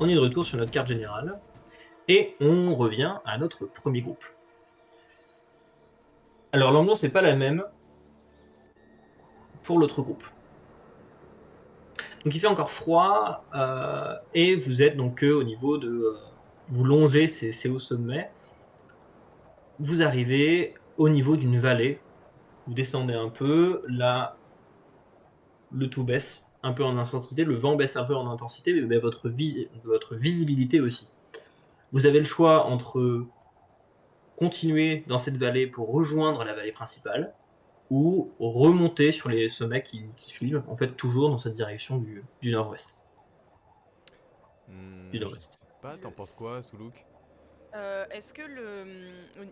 on est de retour sur notre carte générale et on revient à notre premier groupe. Alors l'ambiance n'est pas la même pour l'autre groupe. Donc il fait encore froid et vous êtes donc au niveau de... vous longez ces hauts sommets. Vous arrivez au niveau d'une vallée. Vous descendez un peu. Là, le tout baisse un peu en intensité. Le vent baisse un peu en intensité, mais votre visibilité aussi. Vous avez le choix entre continuer dans cette vallée pour rejoindre la vallée principale ou remonter sur les sommets qui suivent, en fait toujours dans cette direction du nord-ouest. Du Je nord-ouest. sais pas, t'en Le penses quoi, Soulouk? Est-ce que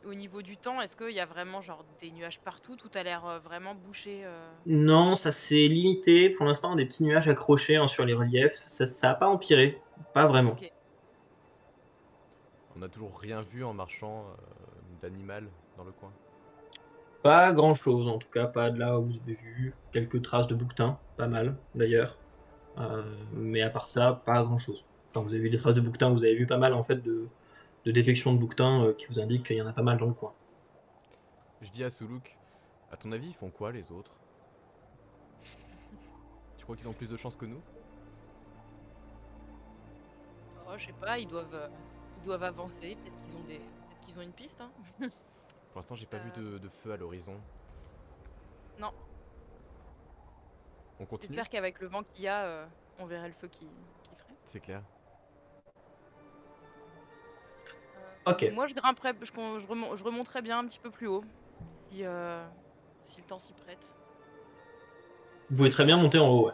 au niveau du temps, est-ce qu'il y a vraiment genre des nuages partout? Tout a l'air, vraiment bouché, Non, ça s'est limité pour l'instant à des petits nuages accrochés sur les reliefs. Ça a pas empiré, pas vraiment. OK. On a toujours rien vu en marchant d'animal dans le coin. Pas grand chose en tout cas, pas de là où vous avez vu. Quelques traces de bouquetin, pas mal d'ailleurs. Mais à part ça, pas grand chose. Enfin, vous avez vu des traces de bouquetin, vous avez vu pas mal en fait de défections de bouquetin qui vous indiquent qu'il y en a pas mal dans le coin. Je dis à Soulouk, à ton avis, ils font quoi les autres? Tu crois qu'ils ont plus de chance que nous? Oh, je sais pas, ils doivent avancer, peut-être qu'ils ont une piste, hein? Pour l'instant, j'ai pas vu Heu, de feu à l'horizon. non, On continue? j'espère qu'avec le vent qu'il y a, on verrait le feu qui ferait. C'est clair. Ok, Moi je grimperais je remonterais bien un petit peu plus haut si, si le temps s'y prête. vous pouvez très bien monter en haut, ouais.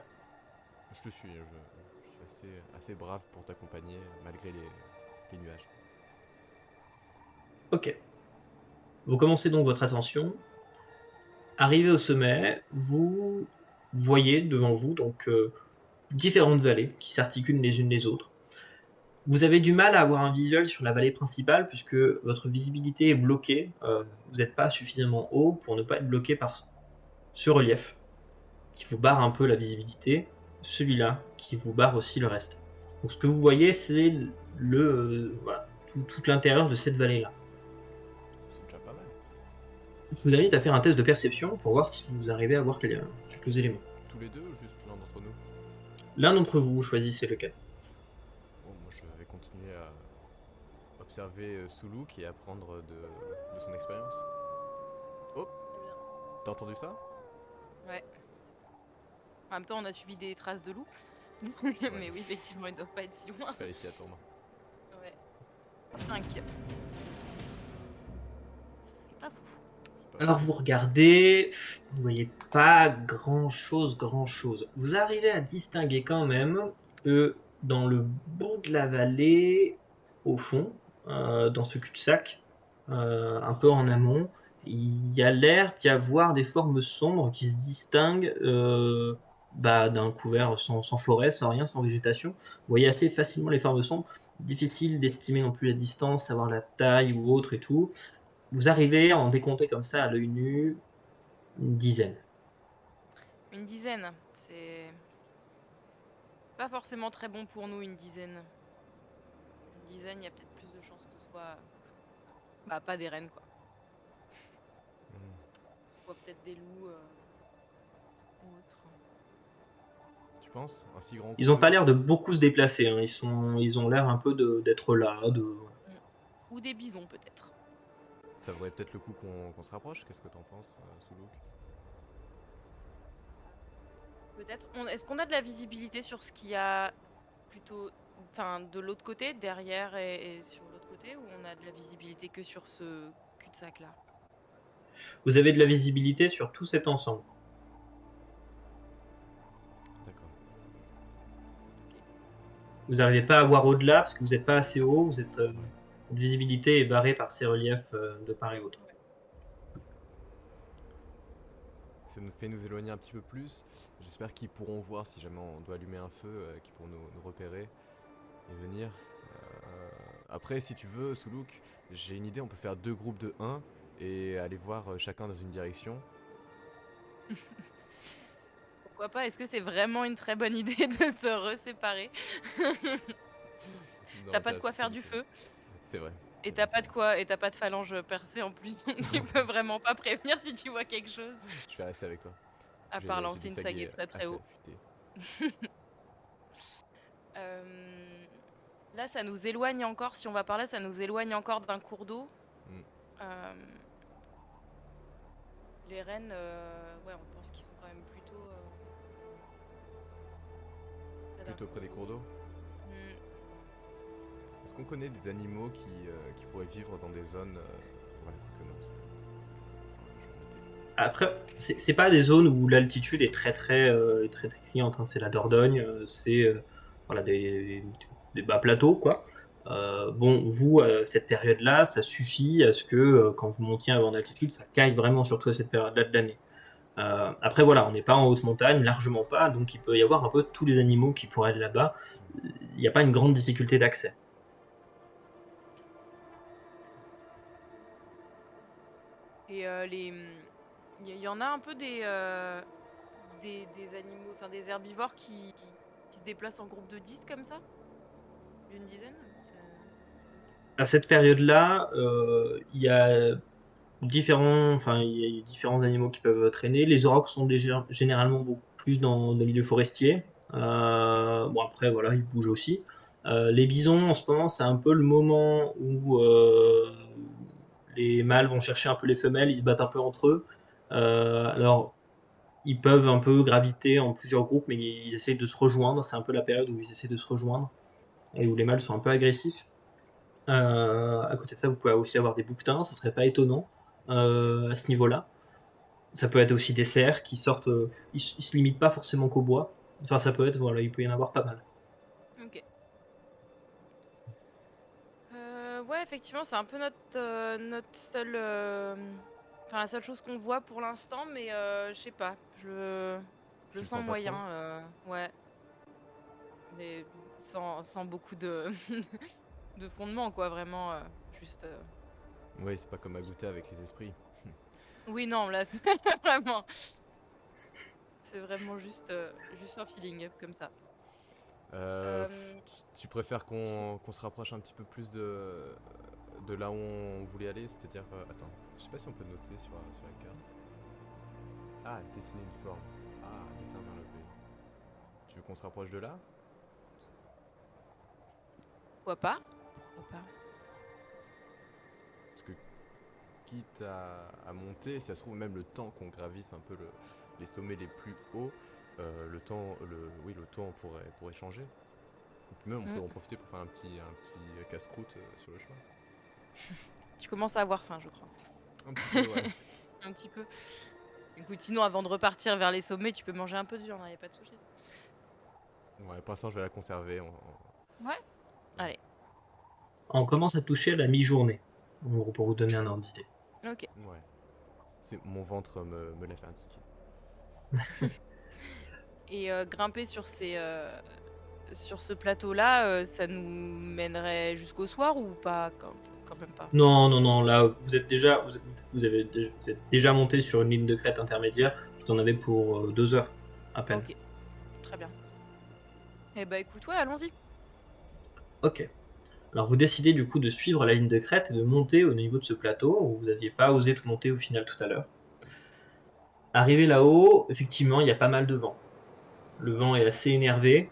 Je te suis, je suis assez brave pour t'accompagner malgré les nuages. Ok. Vous commencez donc votre ascension. Arrivé au sommet, vous voyez devant vous donc différentes vallées qui s'articulent les unes les autres. Vous avez du mal à avoir un visuel sur la vallée principale puisque votre visibilité est bloquée. Vous n'êtes pas suffisamment haut pour ne pas être bloqué par ce relief qui vous barre un peu la visibilité, celui-là qui vous barre aussi le reste. Donc ce que vous voyez, c'est voilà, tout l'intérieur de cette vallée-là. C'est déjà pas mal. Je vous invite à faire un test de perception pour voir si vous arrivez à voir quelques éléments. Tous les deux ou juste l'un d'entre nous? L'un d'entre vous choisissez lequel. Bon, moi je vais continuer à observer Soulouk et apprendre de son expérience. Oh, Très bien. t'as entendu ça? Ouais. En même temps, on a suivi des traces de loups. Ouais, Mais oui, effectivement, ils doivent pas être si loin. fallait s'y attendre. Ouais. 5. C'est pas fou. C'est pas Alors fou. vous regardez, vous voyez pas grand chose, grand chose. Vous arrivez à distinguer quand même que dans le bout de la vallée, au fond, dans ce cul-de-sac, un peu en amont, il y a l'air d'y avoir des formes sombres qui se distinguent d'un couvert sans forêt, sans rien, sans végétation. Vous voyez assez facilement les formes sombres. Difficile d'estimer non plus la distance, savoir la taille ou autre et tout. Vous arrivez à en décompter comme ça à l'œil nu une dizaine. Une dizaine, c'est pas forcément très bon pour nous, une dizaine. Une dizaine, il y a peut-être plus de chances que ce soit, bah, pas des rennes, quoi. Hmm. Que ce soit peut-être des loups, ou autre. Tu penses? Un si grand Ils groupe n'ont de pas l'air loups? de beaucoup se déplacer, hein. Ils ont l'air un peu d'être là. Mmh. Ou des bisons, peut-être. Ça vaudrait peut-être le coup qu'on se rapproche. Qu'est-ce que t'en penses, Soulouk? Peut-être. Est-ce qu'on a de la visibilité sur ce qu'il y a plutôt, enfin, de l'autre côté, derrière et sur l'autre côté, ou on a de la visibilité que sur ce cul-de-sac-là? Vous avez de la visibilité sur tout cet ensemble. D'accord. Ok. Vous n'arrivez pas à voir au-delà parce que vous n'êtes pas assez haut. Votre visibilité est barrée par ces reliefs de part et d'autre. Ouais. Ça nous fait nous éloigner un petit peu plus. J'espère qu'ils pourront voir si jamais on doit allumer un feu, qu'ils pourront nous repérer et venir. Après, si tu veux, Soulouk, j'ai une idée, on peut faire deux groupes de un et aller voir chacun dans une direction. Pourquoi pas? Est-ce que c'est vraiment une très bonne idée de se reséparer? Non, T'as pas de ça, quoi ça faire me du fait. feu. C'est vrai. Et C'est vrai, t'as pas c'est de vrai. quoi, et t'as pas de phalange percée en plus, donc il peut vraiment pas prévenir si tu vois quelque chose. Je vais rester avec toi. À part J'ai lancer des une saguets saguée très très assez haut. affûtés. Euh, Là, ça nous éloigne encore. Si on va par là, ça nous éloigne encore d'un cours d'eau. Hmm. Euh, les rennes, ouais, on pense qu'ils sont quand même plutôt près d'un Plutôt près des cours cours d'eau. d'eau. Hmm. Est-ce qu'on connaît des animaux qui pourraient vivre dans des zones. Ouais, que non, c'est. Après, c'est pas des zones où l'altitude est très criante, hein. C'est la Dordogne, c'est voilà, des bas plateaux, quoi. Bon, vous, à cette période-là, ça suffit à ce que quand vous montiez avant d'altitude, ça caille vraiment, surtout à cette période-là de l'année. Après, voilà, on n'est pas en haute montagne, largement pas, donc il peut y avoir un peu tous les animaux qui pourraient aller là-bas. Il n'y a pas une grande difficulté d'accès. Et il y en a un peu des animaux, enfin des herbivores qui se déplacent en groupe de 10 comme ça? D'une dizaine? À cette période-là, il y a il y a différents animaux qui peuvent traîner. Les aurochs sont généralement beaucoup plus dans des milieux forestiers. Bon, après, voilà, ils bougent aussi. Les bisons, en ce moment, c'est un peu le moment où les mâles vont chercher un peu les femelles, ils se battent un peu entre eux. Alors, ils peuvent un peu graviter en plusieurs groupes, mais ils essayent de se rejoindre. C'est un peu la période où ils essaient de se rejoindre et où les mâles sont un peu agressifs. À côté de ça, vous pouvez aussi avoir des bouquetins, ça serait pas étonnant à ce niveau-là. Ça peut être aussi des cerfs qui sortent, ils se limitent pas forcément qu'au bois. Enfin, ça peut être, voilà, il peut y en avoir pas mal. Ok. Ouais, effectivement, c'est un peu notre seule, enfin la seule chose qu'on voit pour l'instant, mais je sais pas, je Tu le sens sens pas trop? moyen, ouais, mais sans beaucoup de de fondement, quoi, vraiment, juste. Oui, c'est pas comme à goûter avec les esprits. Oui, non, là, c'est vraiment, c'est vraiment juste un feeling comme ça. Euh, Tu préfères qu'on se rapproche un petit peu plus de là où on voulait aller? C'est-à-dire. Attends, je sais pas si on peut noter sur la carte. Ah, dessiner une forme. Ah, dessin vers le pays. Tu veux qu'on se rapproche de là? Pourquoi pas? Pourquoi pas? Parce que quitte à monter, si ça se trouve même le temps qu'on gravisse un peu les sommets les plus hauts, oui, le temps pourrait changer. Et puis même on Hmm. peut en profiter pour faire un petit casse-croûte sur le chemin. Tu commences à avoir faim, je crois. Un petit peu, ouais. Un petit peu. Écoute, sinon, avant de repartir vers les sommets, tu peux manger un peu de viande, y a pas de souci. Ouais, pour l'instant je vais la conserver. Ouais. Allez. On commence à toucher à la mi-journée, en gros, pour vous donner un ordre d'idée. Ok. Ouais. Mon ventre me l'a fait indiquer. Et grimper sur ce plateau-là, ça nous mènerait jusqu'au soir ou pas? Quand même pas. Non, non, non, là, vous êtes déjà monté sur une ligne de crête intermédiaire, vous en avez pour 2 heures, à peine. Ok. Très bien. Eh bah écoute, ouais, allons-y. Ok. Alors vous décidez du coup de suivre la ligne de crête et de monter au niveau de ce plateau où vous n'aviez pas osé tout monter au final tout à l'heure. Arrivé là-haut, effectivement, il y a pas mal de vent. Le vent est assez énervé,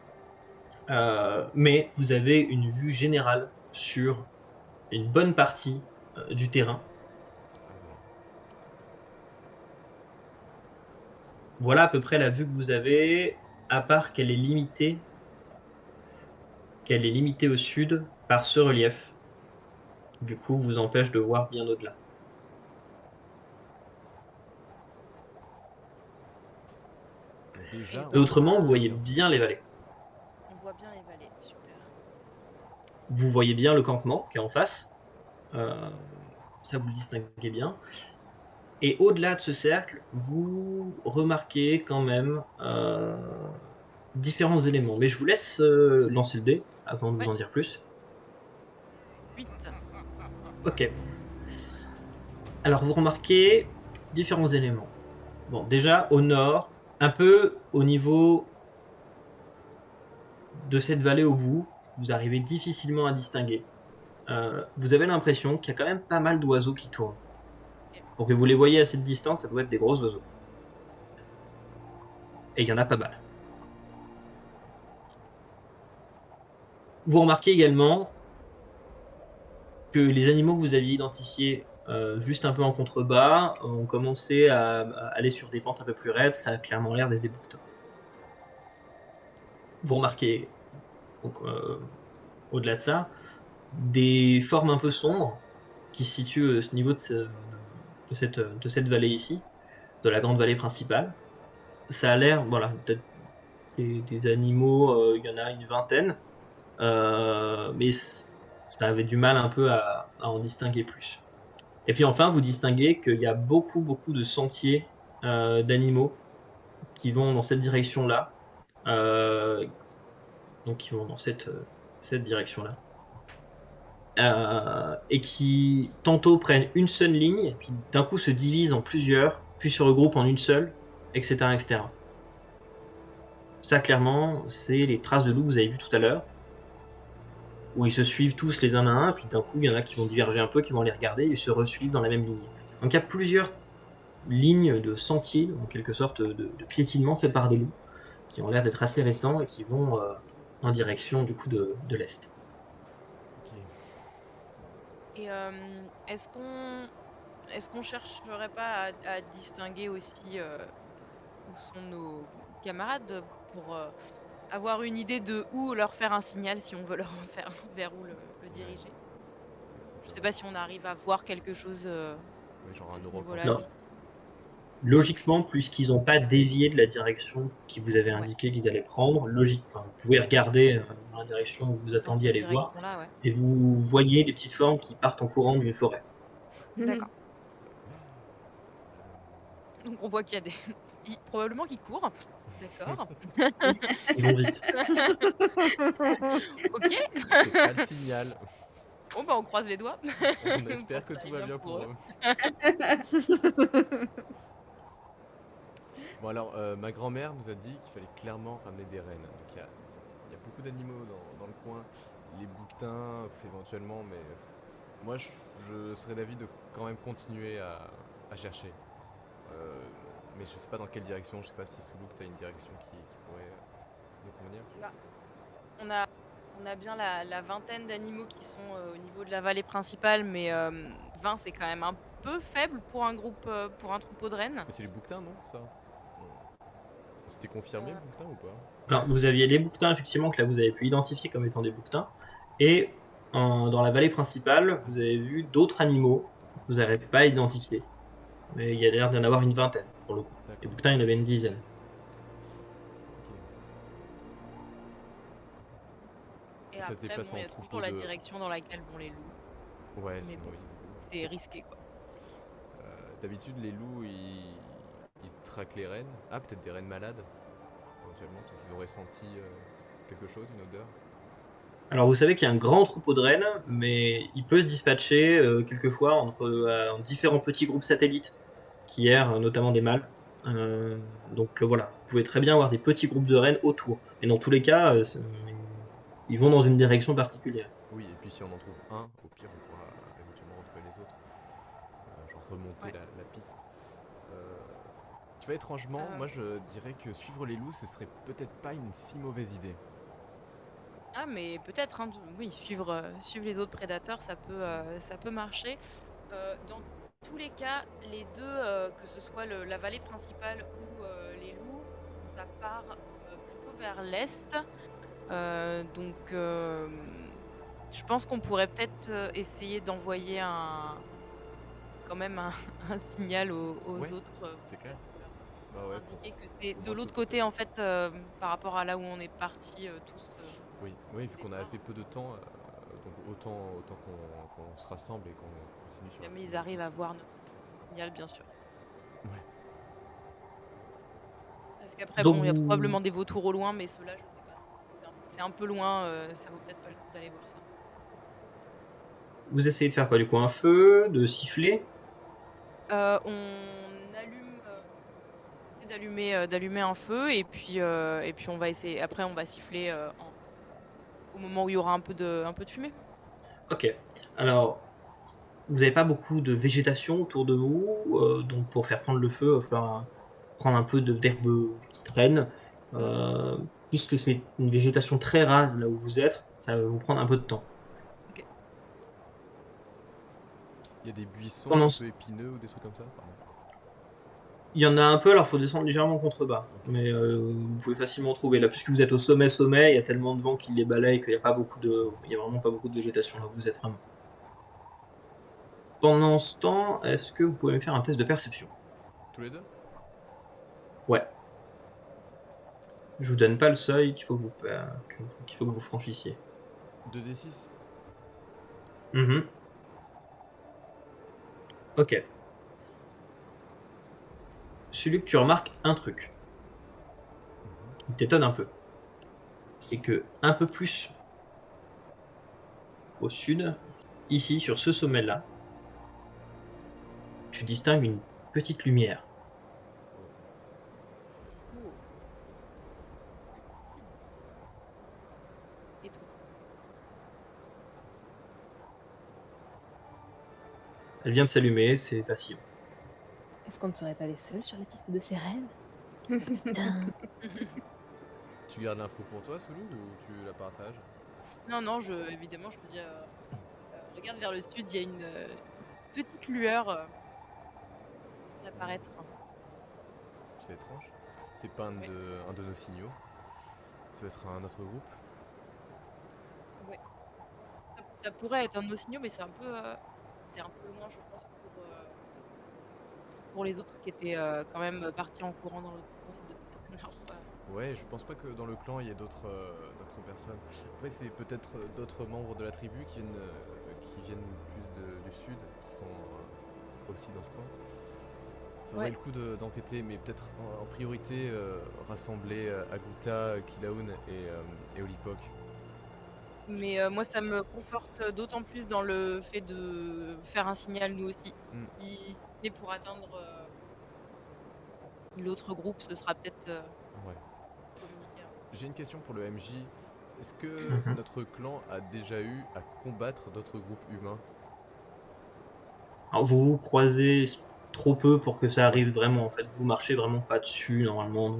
mais vous avez une vue générale sur une bonne partie du terrain. Ah ouais. Voilà à peu près la vue que vous avez, à part qu'elle est limitée au sud par ce relief. Du coup, vous empêche de voir bien au-delà. Donc Eh déjà Et ben, autrement, vous voyez bien. bien les vallées. on voit bien les vallées. Super. Vous voyez bien le campement qui est en face. Euh, Ça, vous le distinguez bien. Et au-delà de ce cercle, vous remarquez quand même différents éléments. Mais je vous laisse lancer le dé avant de vous Ouais. en dire plus. 8. Ok. Alors vous remarquez différents éléments. Bon, déjà au nord, un peu au niveau de cette vallée au bout, vous arrivez difficilement à distinguer. Vous avez l'impression qu'il y a quand même pas mal d'oiseaux qui tournent. Pour que vous les voyez à cette distance, ça doit être des gros oiseaux. Et il y en a pas mal. Vous remarquez également que les animaux que vous aviez identifiés juste un peu en contrebas ont commencé à aller sur des pentes un peu plus raides. Ça a clairement l'air d'être des bouquetins. Vous remarquez, donc, au-delà de ça, des formes un peu sombres qui se situent au niveau de cette vallée ici, de la grande vallée principale. Ça a l'air, voilà, peut-être des animaux, il y en a une vingtaine, mais ça avait du mal un peu à en distinguer plus. Et puis enfin, vous distinguez qu'il y a beaucoup, beaucoup de sentiers d'animaux qui vont dans cette direction-là, donc qui vont dans cette direction-là, et qui tantôt prennent une seule ligne, puis d'un coup se divisent en plusieurs, puis se regroupent en une seule, etc., etc. Ça, clairement, c'est les traces de loup que vous avez vues tout à l'heure, où ils se suivent tous les uns à un, puis d'un coup, il y en a qui vont diverger un peu, qui vont les regarder et se resuivent dans la même ligne. Donc il y a plusieurs lignes de sentiers, en quelque sorte, de piétinement faits par des loups, qui ont l'air d'être assez récents et qui vont en direction du coup de l'est. Ok. Et est-ce qu'on chercherait pas à distinguer aussi où sont nos camarades pour avoir une idée de où leur faire un signal si on veut leur en faire vers où le Ouais, diriger? ça serait Je pas sais mal. pas si on arrive à voir quelque chose Ouais, genre à un ce aura niveau-là Non. contact. d'ici. Logiquement, puisqu'ils n'ont pas dévié de la direction qui vous avait Ouais, indiqué qu'ils allaient prendre, logiquement, vous pouvez regarder dans la direction où vous dans attendiez à cette les voir, direction-là, ouais. et vous voyez des petites formes qui partent en courant d'une forêt. D'accord. Donc on voit qu'il y a des probablement qu'ils courent. D'accord. Ils vont vite. OK. C'est pas le signal. Bon, bah, on croise les doigts On pour espère que que ça tout aille va bien bien pour pour eux. eux. Bon alors, ma grand-mère nous a dit qu'il fallait clairement ramener des rennes. Donc il y a beaucoup d'animaux dans le coin. Les bouquetins, éventuellement, mais moi je serais d'avis de quand même continuer à chercher. Euh, mais je sais pas dans quelle direction, je sais pas si Soulouk t'as une direction qui pourrait nous convenir. Bah, on a on a bien la vingtaine d'animaux qui sont, au niveau de la vallée principale, mais 20 c'est quand même un peu faible pour un groupe, pour un troupeau de rennes. Mais c'est les bouquetins, non, ça? C'était confirmé le Heu, bouquetin ou pas? Alors, vous aviez des bouquetins, effectivement, que là vous avez pu identifier comme étant des bouquetins, et dans la vallée principale, vous avez vu d'autres animaux que vous n'avez pas identifiés. Mais il y a l'air d'y en avoir une vingtaine, pour le coup. Les D'accord. bouquetins, il y en avait une dizaine. Ok. et Et ça se après bon, déplace il y en a toujours troupeau la de. direction dans laquelle vont les loups, Ouais, mais sinon bon, oui. c'est risqué, quoi. D'habitude, les loups, ils traquent les rennes. Ah, peut-être des rennes malades, éventuellement, parce qu'ils auraient senti quelque chose, une odeur. Alors, vous savez qu'il y a un grand troupeau de rennes, mais il peut se dispatcher quelquefois en différents petits groupes satellites qui errent, notamment des mâles. Donc voilà, vous pouvez très bien avoir des petits groupes de rennes autour. Mais dans tous les cas, ils vont dans une direction particulière. Oui, et puis si on en trouve un, au pire, on pourra éventuellement retrouver les autres. Genre remonter Ouais. la piste. Euh, Tu vois, étrangement, Heu, moi je dirais que suivre les loups, ce serait peut-être pas une si mauvaise idée. ah mais peut-être, hein, oui, suivre les autres prédateurs, ça peut marcher. Dans tous les cas, les 2, que ce soit la vallée principale ou les loups, ça part, plutôt vers l'est. Donc je pense qu'on pourrait peut-être, essayer d'envoyer quand même un un signal aux Ouais, autres, c'est clair. pour Bah ouais, indiquer que c'est au de moins l'autre côté, en fait, par rapport à là où on est partis, tous, oui, oui, au vu qu'on a assez départ. peu de temps, donc autant qu'on se rassemble et qu'on continue Si sur jamais une ils nouvelle arrivent à piste. voir notre signal, bien sûr. Ouais. Parce qu'après, Donc bon, il y a vous, probablement des vautours au loin, mais ceux-là, je sais pas trop. C'est un peu loin, ça vaut peut-être pas le coup d'aller voir ça. vous essayez de faire quoi du coup? Un feu, de siffler? On allume, on essaie d'allumer un feu et puis on va essayer après on va siffler, au moment où il y aura un peu de fumée. Ok. Alors, vous n'avez pas beaucoup de végétation autour de vous, donc pour faire prendre le feu, il va falloir prendre un peu d'herbe qui traîne. Puisque c'est une végétation très rase là où vous êtes, ça va vous prendre un peu de temps. Il y a des buissons Pendant un ce- peu épineux ou des trucs comme ça? Pardon. Il y en a un peu, alors il faut descendre légèrement en contrebas. Ok. Mais vous pouvez facilement trouver. Là, puisque vous êtes au sommet, il y a tellement de vent qui les balaye qu'il n'y a pas beaucoup de. Il y a vraiment pas beaucoup de végétation là où vous êtes vraiment. Pendant ce temps, est-ce que vous pouvez me faire un test de perception? Tous les deux? Ouais. Je vous donne pas le seuil qu'il faut qu'il faut que vous franchissiez. 2d6? Mhm. Ok. Celui que tu remarques un truc qui t'étonne un peu. C'est que un peu plus au sud, ici sur ce sommet-là, tu distingues une petite lumière. Et tout. Elle vient de s'allumer, c'est vacillant. Est-ce qu'on ne serait pas les seuls sur la piste de sirène? Putain. Tu gardes l'info pour toi, Soulou, ou tu la partages? Non, évidemment, je peux dire, regarde vers le sud, il y a une petite lueur qui va apparaître. C'est étrange. C'est pas un de nos signaux. Ça doit être un autre groupe. Ça pourrait être un de nos signaux, mais c'est un peu loin, je pense, pour les autres qui étaient quand même partis en courant dans l'autre sens de la dernière fois. Ouais, je pense pas que dans le clan il y ait d'autres personnes. Après, c'est peut-être d'autres membres de la tribu qui viennent plus du sud, qui sont aussi dans ce coin. Ça vaudrait le coup d'enquêter, mais peut-être en priorité rassembler Aguta, Kilaun et Olipok. Mais moi, ça me conforte d'autant plus dans le fait de faire un signal, nous aussi. Si c'est pour atteindre l'autre groupe, ce sera peut-être communiqué. J'ai une question pour le MJ. Est-ce que Mhm. notre clan a déjà eu à combattre d'autres groupes humains? Alors vous vous croisez trop peu pour que ça arrive vraiment. En fait, vous marchez vraiment pas dessus normalement.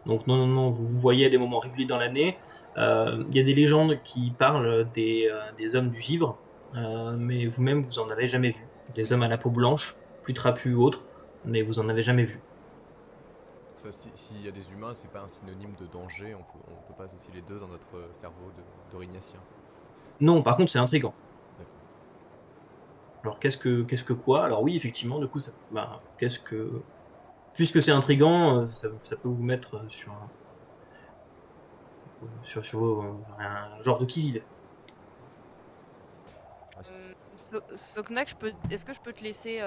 Donc non, vous vous voyez à des moments réguliers dans l'année. Il y a des légendes qui parlent des hommes du givre, mais vous-même vous en avez jamais vu. Des hommes à la peau blanche, plus trapus ou autres, mais vous en avez jamais vu. Ça, s'il y a des humains, c'est pas un synonyme de danger, on peut pas associer les deux dans notre cerveau d'orignacien. Non, par contre c'est intriguant. D'accord. Alors qu'est-ce que quoi? Alors oui, effectivement, du coup, puisque c'est intriguant, ça peut vous mettre sur un genre de qui-vive. Soknak, est-ce que je peux te laisser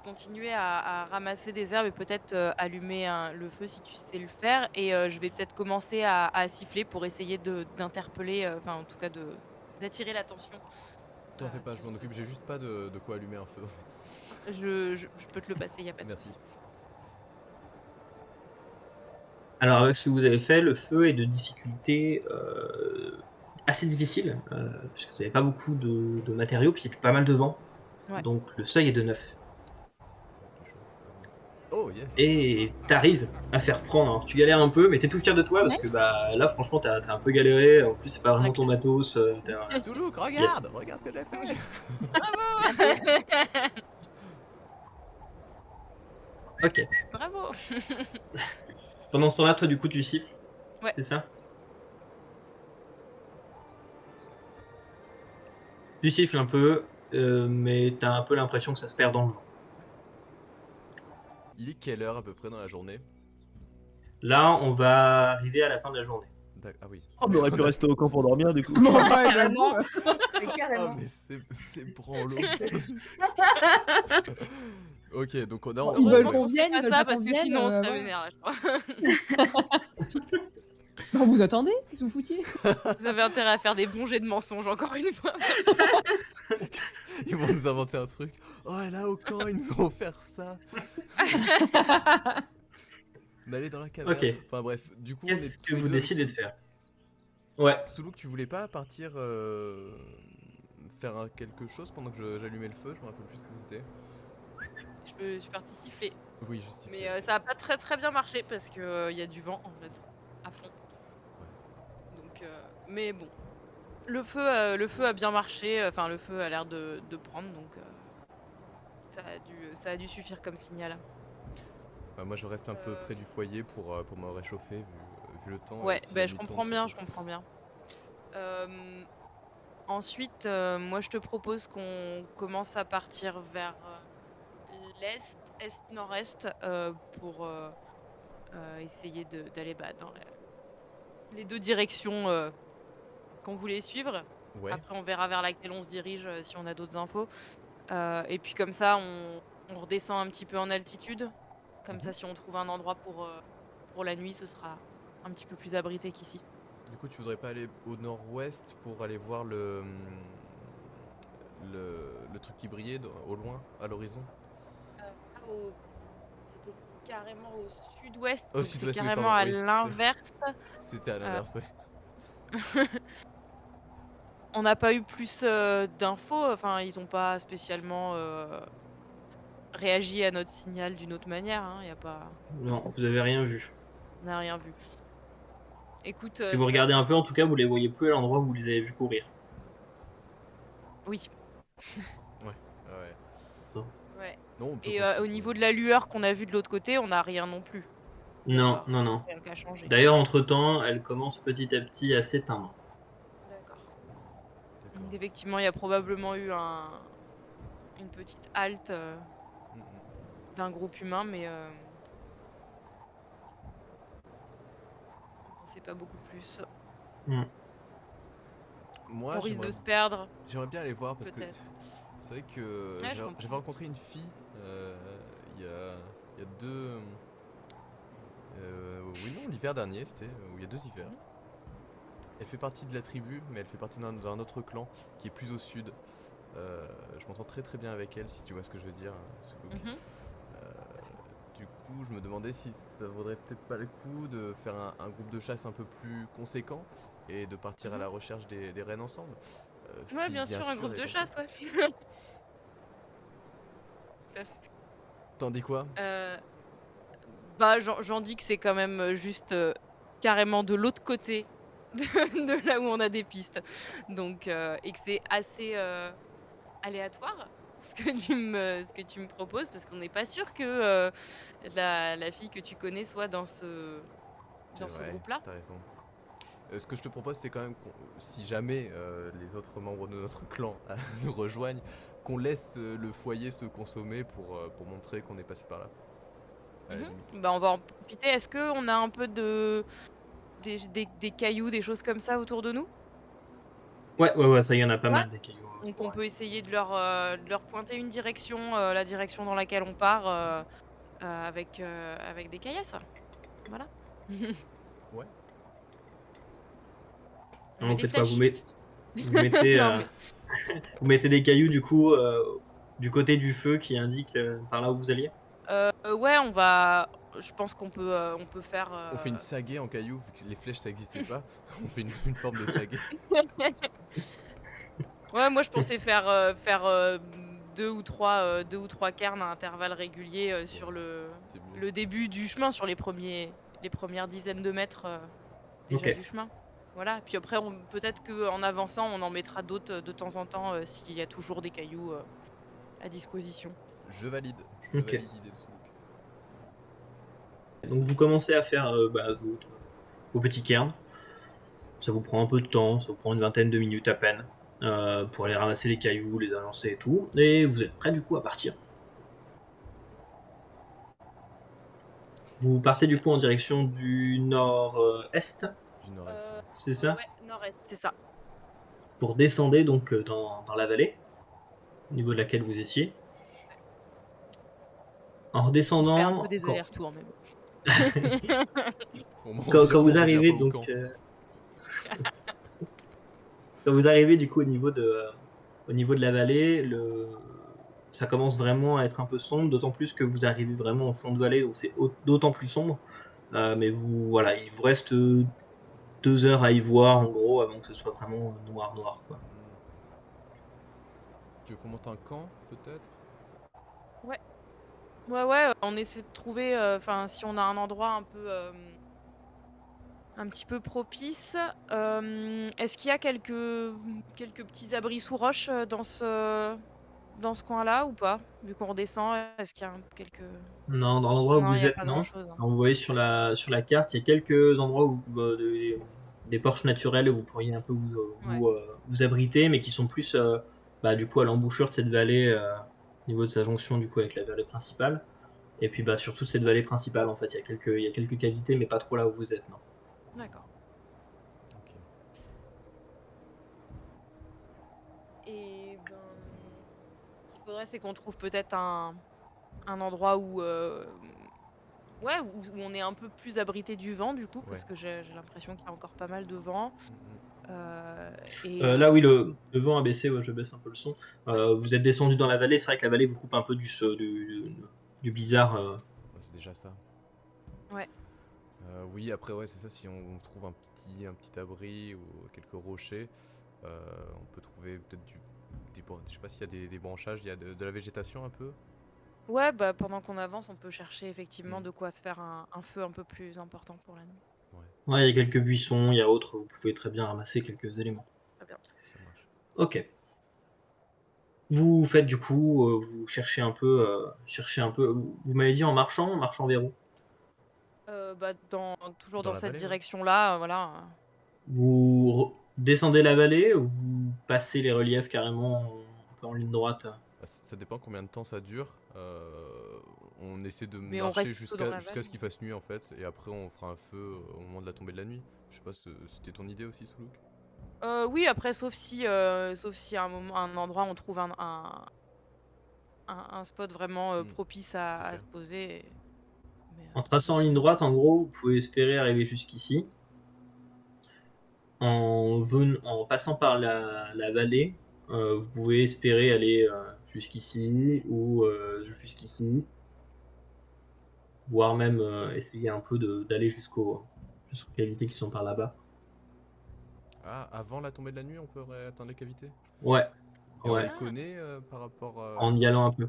continuer à ramasser des herbes et peut-être allumer le feu si tu sais le faire, et je vais peut-être commencer à siffler pour essayer d'interpeller, enfin en tout cas d'attirer l'attention. T'en fais pas, je m'en occupe, j'ai juste pas de quoi allumer un feu. Je peux te le passer, y a pas de Merci. souci. Alors avec ce que vous avez fait, le feu est de difficulté assez difficile, puisque vous n'avez pas beaucoup de matériaux, puis il y a pas mal de vent. Ouais. Donc le seuil est de 9. Oh yes. Et t'arrives à faire prendre. Alors, tu galères un peu, mais t'es tout fier de toi, parce que là franchement t'as un peu galéré. En plus c'est pas vraiment ton matos. Soulouk, regarde, regarde ce que j'ai fait. Ok. Bravo. Pendant ce temps-là, toi du coup tu siffles. Ouais. C'est ça? Tu siffles un peu, mais t'as un peu l'impression que ça se perd dans le vent. Il est quelle heure à peu près dans la journée? Là, on va arriver à la fin de la journée. Ah oui. On aurait pu rester au camp pour dormir du coup. Carrément. Mais carrément. Ah mais c'est branlo. Ok, donc on a... Ils veulent qu'on Heureusement vienne, sait ils pas veulent ça, pas parce qu'on que vienne, sinon on serait voilà. vénère, là, je crois. Non, vous attendez? Vous vous foutiez? Vous avez intérêt à faire des bons jets de mensonges encore une fois. Ils vont nous inventer un truc. Oh là au camp, ils nous ont offert ça. On allait dans la caverne. Ok. Enfin bref, du coup Qu'est-ce on est que vous décidez de faire? Ouais. Soulouk, tu voulais pas partir faire quelque chose pendant que j'allumais le feu? Je me rappelle plus ce que c'était. Je suis partie siffler. Oui, juste siffler, Mais ok. ça a pas très très bien marché parce que il y a du vent en fait, à fond. Donc, mais bon, le feu a bien marché. Enfin, le feu a l'air de prendre, donc ça a dû suffire comme signal. Moi, je reste un peu Euh, près du foyer pour me réchauffer vu le temps et Ouais, si la ben je nuit tombe comprends bien, surtout. je comprends bien. Euh, Ensuite, moi je te propose qu'on commence à partir vers l'est, est-nord-est, pour essayer d'aller dans les deux directions qu'on voulait suivre. Ouais. Après, on verra vers laquelle on se dirige si on a d'autres infos. Et puis comme ça, on redescend un petit peu en altitude. Comme ça, Mhm. si on trouve un endroit pour la nuit, ce sera un petit peu plus abrité qu'ici. Du coup, tu voudrais pas aller au nord-ouest pour aller voir le truc qui brillait au loin, à l'horizon? C'était carrément au sud-ouest, Au donc c'est sud-ouest, oui, carrément pardon, à oui. l'inverse. C'était à Euh, l'inverse, ouais. on n'a pas eu plus d'infos. Enfin, ils n'ont pas spécialement réagi à notre signal d'une autre manière. Hein. Y a pas, Non, vous avez rien vu. on n'a rien vu. Écoute, Si vous regardez un peu, en tout cas, vous les voyez plus à l'endroit où vous les avez vus courir. oui, Ouais, ouais. ouais. Non, on peut Et au continuer. niveau de la lueur qu'on a vue de l'autre côté, on n'a rien non plus. Y a Non, pas non, non. rien qui a changé. D'ailleurs, entre-temps, elle commence petit à petit à s'éteindre. D'accord. D'accord. Donc effectivement, il y a probablement eu une petite halte Mm, mm. d'un groupe humain, mais on ne sait pas beaucoup plus. Hmm. Moi, On risque de se perdre, j'aimerais bien aller voir parce que peut-être. c'est vrai que Ouais, je j'avais comprends. rencontré une fille il y a, il y a deux. Oui, non, l'hiver dernier, c'était. Ou il y a 2 hivers. Mhm. Elle fait partie de la tribu, mais elle fait partie d'un autre clan qui est plus au sud. Je m'entends très très bien avec elle, si tu vois ce que je veux dire, Soulouk. Mhm. Du coup, je me demandais si ça vaudrait peut-être pas le coup de faire un groupe de chasse un peu plus conséquent et de partir à Mhm. la recherche des rennes ensemble. Ouais, Si bien bien sûr, un sûr groupe elle est de d'accord. chasse, ouais. Tout à fait. T'en dis quoi? Euh, Bah, j'en dis que c'est quand même juste carrément de l'autre côté de là où on a des pistes. Donc, et que c'est assez aléatoire ce que tu me proposes, parce qu'on n'est pas sûr que la fille que tu connais soit C'est dans ce vrai, groupe-là. t'as raison. Ce que je te propose, c'est quand même, si jamais les autres membres de notre clan nous rejoignent, qu'on laisse le foyer se consommer pour montrer qu'on est passé par là, à la limite. Bah, on va en profiter. Est-ce qu'on a un peu des cailloux, des choses comme ça autour de nous? Ouais, ouais, ouais, ça y en a pas Ouais. mal des cailloux Donc autour, on ouais. peut essayer de leur pointer une direction, la direction dans laquelle on part, avec des caillasses. Voilà. Ouais. On Non, met vous des faites quoi? flèches. Vous mettez, Non, mais vous mettez des cailloux du coup du côté du feu qui indique par là où vous alliez? ouais, je pense on peut faire, On fait une sagaie en cailloux, vu que les flèches ça existait pas. On fait une forme de sagaie. ouais, moi je pensais faire 2 ou 3 cairns à intervalles réguliers Ouais, sur c'est mieux. le début du chemin, sur les premières dizaines de mètres Ok. déjà du chemin. Voilà. Puis après, peut-être qu'en avançant, on en mettra d'autres de temps en temps s'il y a toujours des cailloux à disposition. Je valide. Je Ok. valide l'idée de Soulouk. Donc vous commencez à faire vos petits cairns. Ça vous prend un peu de temps, ça vous prend une vingtaine de minutes à peine pour aller ramasser les cailloux, les avancer et tout. Et vous êtes prêts du coup à partir. Vous partez du Super. coup en direction du nord-est, Du nord-est, ouais. c'est ça? Ouais, nord-est, c'est ça. Pour descendre donc dans la vallée, au niveau de laquelle vous étiez. En On fait un peu redescendant, des allers-retours, mais bon. quand vous On revient arrivez pas au donc camp. quand vous arrivez du coup au niveau de la vallée, ça commence vraiment à être un peu sombre, d'autant plus que vous arrivez vraiment en fond de vallée, donc c'est d'autant plus sombre. Mais voilà, il vous reste 2 heures à y voir en gros avant que ce soit vraiment noir quoi. Tu veux qu'on monte un camp, peut-être? Ouais, on essaie de trouver, enfin, si on a un endroit un petit peu propice. Est-ce qu'il y a quelques petits abris sous roche dans ce coin-là ou pas? Vu qu'on redescend, est-ce qu'il y a quelques... Non, dans l'endroit où Non, il vous n'y a êtes, pas non. grand-chose, hein. Alors, vous voyez sur la carte, il y a quelques endroits où des porches naturelles où vous pourriez un peu Ouais. vous abriter, mais qui sont plus du coup à l'embouchure de cette vallée, au niveau de sa jonction du coup avec la vallée principale. Et puis sur toute cette vallée principale, en fait, il y a quelques cavités, mais pas trop là où vous êtes, non. D'accord. Ok. Et ben, ce qu'il faudrait, c'est qu'on trouve peut-être un endroit où on est un peu plus abrité du vent, du coup, parce Ouais. que j'ai l'impression qu'il y a encore pas mal de vent. Et Là, oui, le vent a baissé, ouais, je baisse un peu le son. Vous êtes descendu dans la vallée, c'est vrai que la vallée vous coupe un peu du blizzard. Ouais, c'est déjà ça. ouais. Oui, après, ouais, c'est ça. Si on trouve un petit abri ou quelques rochers, on peut trouver peut-être je sais pas s'il y a des branchages, il y a de la végétation un peu. Ouais, bah pendant qu'on avance, on peut chercher effectivement Mm. de quoi se faire un feu un peu plus important pour la nuit. Ouais, Ouais, il y a quelques buissons, il y a autre, vous pouvez très bien ramasser quelques éléments. Très bien. ça marche. Ok. Vous faites du coup, vous cherchez un peu. Vous m'avez dit en marchant vers où? Toujours Dans dans la cette vallée, ouais. direction-là, voilà. Vous descendez la vallée ou vous passez les reliefs carrément un peu en ligne droite? Bah, ça dépend combien de temps ça dure. On essaie de Mais on marcher reste plutôt dans la jusqu'à ce vallée. qu'il fasse nuit en fait, et après on fera un feu au moment de la tombée de la nuit. Je sais pas, c'était ton idée aussi, Soulouk? Oui, après, sauf si à un endroit on trouve un spot vraiment Hmm, propice c'est à clair. se poser. En Mais traçant en ligne sinon, droite, en gros, vous pouvez espérer arriver jusqu'ici. En passant par la vallée, vous pouvez espérer aller jusqu'ici ou jusqu'ici, voire même essayer un peu d'aller jusqu'aux cavités qui sont par là-bas. Ah, avant la tombée de la nuit, on pourrait atteindre les cavités? Ouais, Et on ouais, les Ah, connaît par rapport en y allant un peu.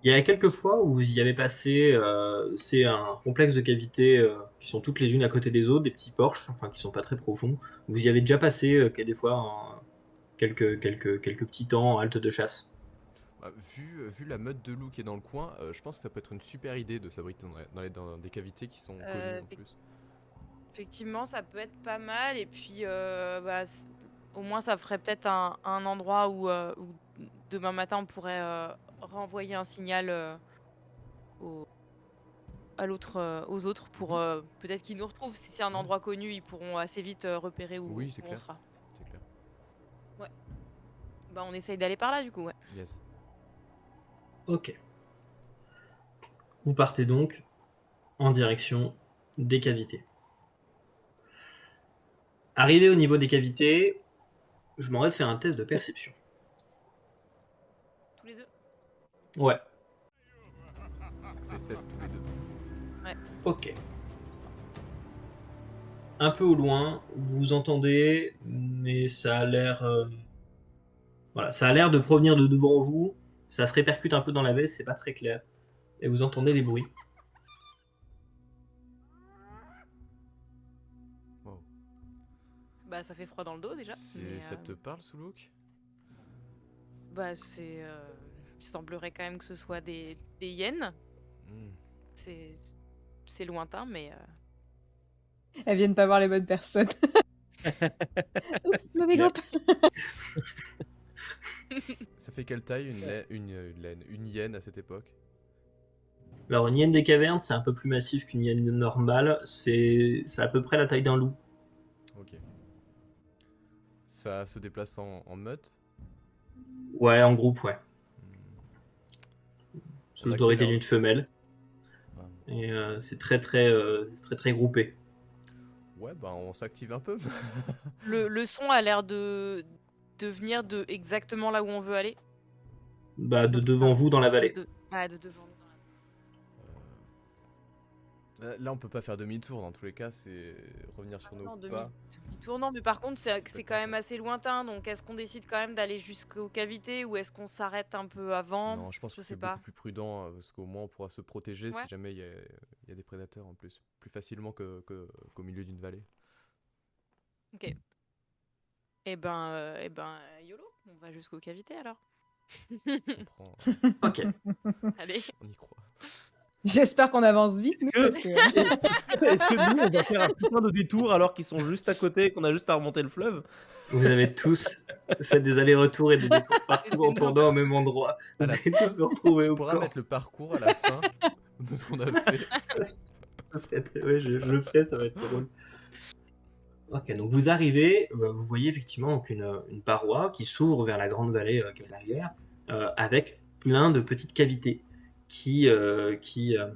Il y a quelques fois où vous y avez passé, c'est un complexe de cavités qui sont toutes les unes à côté des autres, des petits porches, enfin qui sont pas très profonds. Vous y avez déjà passé des fois quelques petits temps en halte de chasse. Bah, vu la meute de loups qui est dans le coin, je pense que ça peut être une super idée de s'abriter dans des cavités qui sont connues en plus. effectivement, ça peut être pas mal. Et puis, au moins, ça ferait peut-être un endroit où demain matin on pourrait renvoyer un signal au- aux autres pour peut-être qu'ils nous retrouvent. Si c'est un Ouais. endroit connu, ils pourront assez vite repérer Oui, où c'est on clair. sera. C'est clair. Ouais. Bah, on essaye d'aller par là, du coup, ouais. Yes. Ok. Vous partez donc en direction des cavités. Arrivé au niveau des cavités, je m'en vais de faire un test de perception. Tous les deux. Ouais, On fait 7 tous les deux. ok. Un peu au loin, vous entendez, mais ça a l'air, voilà, ça a l'air de provenir de devant vous. Ça se répercute un peu dans la baie, c'est pas très clair. Et vous entendez des bruits. Wow. Bah, ça fait froid dans le dos déjà. Mais Ça te parle, Soulouk? bah, il semblerait quand même que ce soit des hyènes. Hmm. C'est c'est lointain, mais Elles viennent pas voir les bonnes personnes. Oups, mauvais clair. groupe. Ça fait quelle taille une hyène à cette époque? Alors une hyène des cavernes, c'est un peu plus massif qu'une hyène normale. C'est à peu près la taille d'un loup. Ok. Ça se déplace en meute? Ouais, en groupe, ouais. Sous On l'autorité accélère. d'une femelle. Ah. Et c'est très très groupé. Ouais, bah on s'active un peu. le son a l'air de venir de exactement là où on veut aller. Bah, de Donc, devant vous dans la vallée. de devant nous dans la... Là, on peut pas faire demi-tour dans tous les cas, c'est revenir sur nos Non, pas. demi-tour, non, mais par contre, Ça peut c'est être quand même dangereux. assez lointain. Donc, est-ce qu'on décide quand même d'aller jusqu'aux cavités ou est-ce qu'on s'arrête un peu avant? Non, je pense Je que sais c'est pas. beaucoup plus prudent parce qu'au moins on pourra se protéger Ouais. si jamais il y a des prédateurs en plus, plus facilement qu'au milieu d'une vallée. Ok. YOLO, on va jusqu'aux cavités alors. On prend, Ok. Allez. on y croit. J'espère qu'on avance vite, Est-ce nous, que, parce que... est-ce que nous, on va faire un putain de détour alors qu'ils sont juste à côté et qu'on a juste à remonter le fleuve? Vous avez tous fait des allers-retours et des détours partout en tournant au même endroit. Vous À la- allez tous vous retrouver Tu au pourras camp. mettre le parcours à la fin de ce qu'on a fait. Ça serait ouais, je le ferai, ça va être drôle. Ok, donc vous arrivez, vous voyez effectivement donc une paroi qui s'ouvre vers la grande vallée qui est derrière, avec plein de petites cavités qui, euh, qui, euh,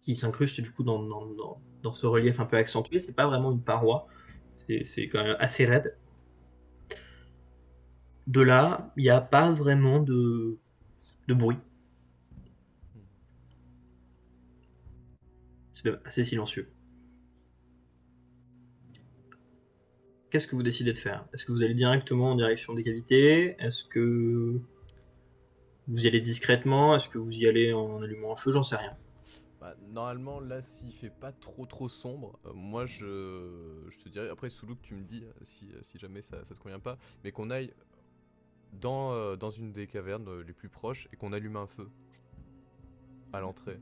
qui s'incrustent du coup dans ce relief un peu accentué. C'est pas vraiment une paroi, c'est quand même assez raide. De là, il n'y a pas vraiment de bruit. C'est même assez silencieux. Qu'est-ce que vous décidez de faire? Est-ce que vous allez directement en direction des cavités? Est-ce que vous y allez discrètement? Est-ce que vous y allez en allumant un feu? J'en sais rien. Bah, normalement, là, s'il fait pas trop sombre, moi je te dirais. Après, Soulouk, tu me dis si jamais ça te convient pas, mais qu'on aille dans une des cavernes les plus proches et qu'on allume un feu à l'entrée.